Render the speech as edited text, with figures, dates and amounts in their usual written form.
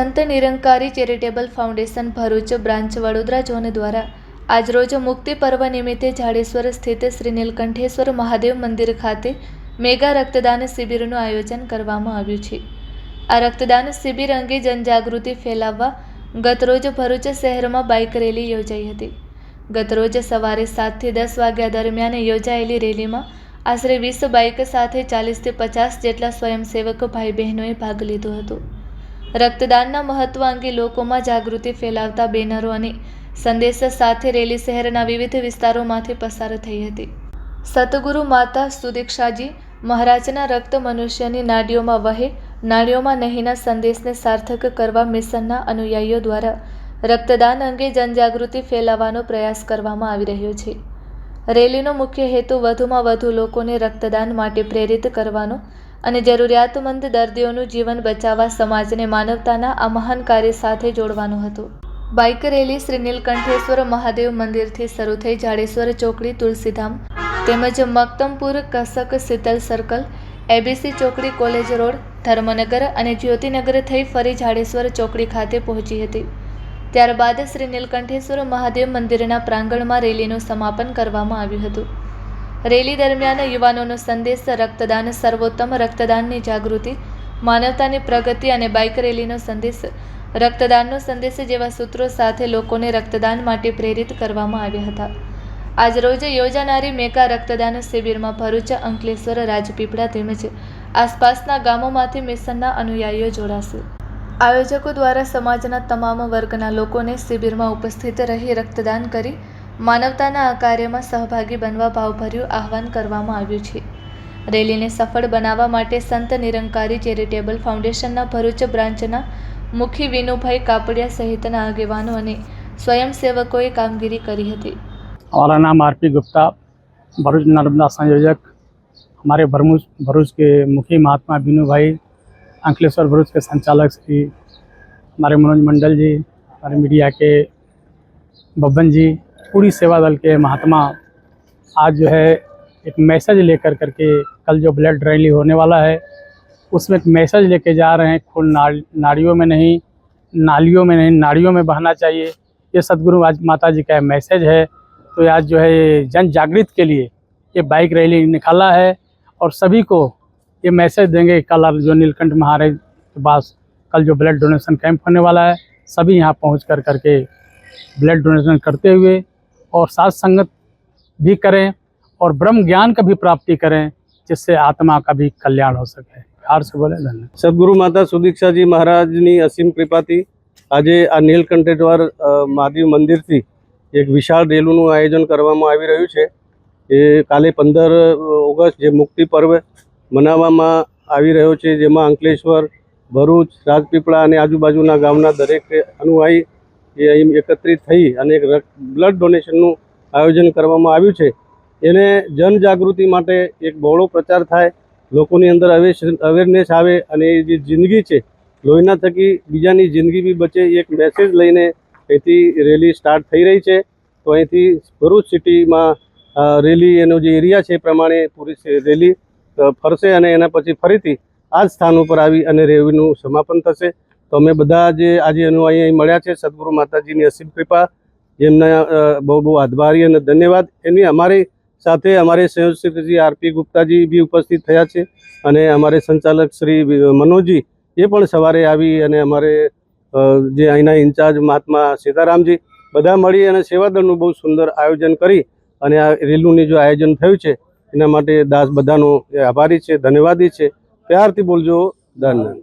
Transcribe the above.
સંત Nirankari charitable foundation Bharuch branch Vadodara zone દ્વારા આજરોજ મુક્તિ પર્વ નિમિત્તે જાડેશ્વર સ્થિત શ્રી નીલકંઠેશ્વર મહાદેવ મંદિર ખાતે મેગા રક્તદાન શિબિરનું આયોજન કરવામાં આવ્યું છે। આ રક્તદાન શિબિર અંગે જનજાગૃતિ ફેલાવવા ગતરોજ ભરૂચ શહેરમાં બાઇક રેલી યોજાઈ હતી। ગતરોજ સવારે 7 થી 10 વાગ્યા દરમિયાન યોજાયેલી રેલીમાં આશરે 20 બાઇક સાથે 40 થી 50 જેટલા સ્વયંસેવક ભાઈ બહેનોએ ભાગ લીધો હતો। રક્તદાનના મહત્વ અંગે લોકોમાં જાગૃતિ ફેલાવતા બેનરો અને સંદેશ સાથે રેલી શહેરના વિવિધ વિસ્તારોમાંથી પસાર થઈ હતી। સતગુરુ માતા સુદીક્ષાજી મહારાજના રક્ત મનુષ્યની નાડીઓમાં વહે, નાડીઓમાં નહીંના સંદેશને સાર્થક કરવા મિશનના અનુયાયીઓ દ્વારા રક્તદાન અંગે જનજાગૃતિ ફેલાવવાનો પ્રયાસ કરવામાં આવી રહ્યો છે। રેલીનો મુખ્ય હેતુ વધુમાં વધુ લોકોને રક્તદાન માટે પ્રેરિત કરવાનો અને જરૂરિયાતમંદ દર્દીઓનું જીવન બચાવવા સમાજને માનવતાના આ મહાન કાર્ય સાથે જોડવાનો હતો। બાઇક રેલી શ્રી નીલકંઠેશ્વર મહાદેવ મંદિરથી શરૂ થઈ જાડેશ્વર ચોકડી તુલસીધામ તેમજ મક્તમપુર કસક શીતલ સર્કલ એબીસી ચોકડી કોલેજ રોડ ધર્મનગર અને જ્યોતિનગર થઈ ફરી જાડેશ્વર ચોકડી ખાતે પહોંચી હતી। ત્યારબાદ શ્રી નીલકંઠેશ્વર મહાદેવ મંદિરના પ્રાંગણમાં રેલીનું સમાપન કરવામાં આવ્યું હતું। રેલી દરમિયાન યુવાનોનો સંદેશ રક્તદાન સર્વોત્તમ, રક્તદાનની જાગૃતિ, માનવતાની પ્રગતિ અને બાઇક રેલીનો સંદેશ રક્તદાનનો સંદેશ જેવા સૂત્રો સાથે લોકોને રક્તદાન માટે પ્રેરિત કરવામાં આવ્યા હતા। આજરોજ યોજાનારી મેગા રક્તદાન શિબિરમાં ભરૂચ, અંકલેશ્વર, રાજપીપળા તેમજ આસપાસના ગામોમાંથી મિશનના અનુયાયીઓ જોડાશે। આયોજકો દ્વારા સમાજના તમામ વર્ગના લોકોને શિબિરમાં ઉપસ્થિત રહી રક્તદાન કરી માનવતાના આ કાર્યમાં સહભાગી બનવા ભાવભર્યું આહ્વાન કરવામાં આવ્યું છે। રેલીને સફળ બનાવવા માટે સંત નિરંકારી ચેરિટેબલ ફાઉન્ડેશનના ભરૂચ બ્રાન્ચના મુખી વિનુભાઈ કાપડિયા સહિતના આગેવાનો અને स्वयंसेवकों कामगिरी करी थी। हमारा नाम आरपी गुप्ता, भरूच नर्मदा संयोजक। हमारे भरूच के मुखी महात्मा विनू भाई, अंकलेश्वर भरूच के संचालक श्री हमारे मनोज मंडल जी, हमारे मीडिया के बब्बन जी, पूरी सेवा दल के महात्मा आज जो है एक मैसेज लेकर करके कल जो ब्लड रैली होने वाला है उसमें एक मैसेज लेके जा रहे हैं। खून नाड़ियों में नहीं, नालियों में नहीं, नाड़ियों में बहना चाहिए, ये सदगुरु आज माता जी का मैसेज है। तो आज जो है जन जागृत के लिए ये बाइक रैली निकाला है और सभी को ये मैसेज देंगे। कल जो नीलकंठ महाराज के पास कल जो ब्लड डोनेशन कैंप होने वाला है, सभी यहाँ पहुँच कर करके ब्लड डोनेशन करते हुए और साथ संगत भी करें और ब्रह्म ज्ञान का भी प्राप्ति करें, जिससे आत्मा का भी कल्याण हो सके। हार से बोले धन्यवाद। सदगुरु माता सुदीक्षाजी महाराजनी असीम कृपाथी આજે આ નીલકંઠેશ્વર મહાદેવ મંદિરથી એક વિશાળ રેલીનું આયોજન કરવામાં આવી રહ્યું છે। એ કાલે 15 ઓગસ્ટ જે મુક્તિ પર્વ મનાવવામાં આવી રહ્યો છે, જેમાં અંકલેશ્વર, ભરૂચ, રાજપીપળા અને આજુબાજુના ગામના દરેક અનુયાયી એ અહીં એકત્રિત થઈ અને એક બ્લડ ડોનેશનનું આયોજન કરવામાં આવ્યું છે। એને જનજાગૃતિ માટે એક બહોળો પ્રચાર થાય, લોકોની અંદર અવેરનેસ આવે અને એ જે જિંદગી છે લોહીના થકી બીજાની જિંદગી બી બચે, એક મેસેજ લઈને અહીંથી રેલી સ્ટાર્ટ થઈ રહી છે। તો અહીંથી ભરૂચ સિટીમાં રેલી એનો જે એરિયા છે એ પ્રમાણે પૂરી રેલી ફરશે અને એના પછી ફરીથી આ જ સ્થાન ઉપર આવી અને રેલીનું સમાપન થશે। તો અમે બધા જે આજે અનુયાયી અહીં મળ્યા છે, સદગુરુ માતાજીની અસીમ કૃપા, જેમના બહુ બહુ આભારી અને ધન્યવાદ। એની અમારી સાથે અમારે સંયોજક શ્રી આરપી ગુપ્તાજી બી ઉપસ્થિત થયા છે અને અમારે સંચાલક શ્રી મનોજજી એ પણ સવારે આવી અને અમારે જે અહીંના ઇન્ચાર્જ મહાત્મા સીતારામજી બધા મળી અને સેવાદળનું બહુ સુંદર આયોજન કરી અને આ રેલીનું જો આયોજન થયું છે એના માટે દાસ બધાનો આભારી છે, ધન્યવાદી છે। પ્યારથી બોલજો, ધન્યવાદ।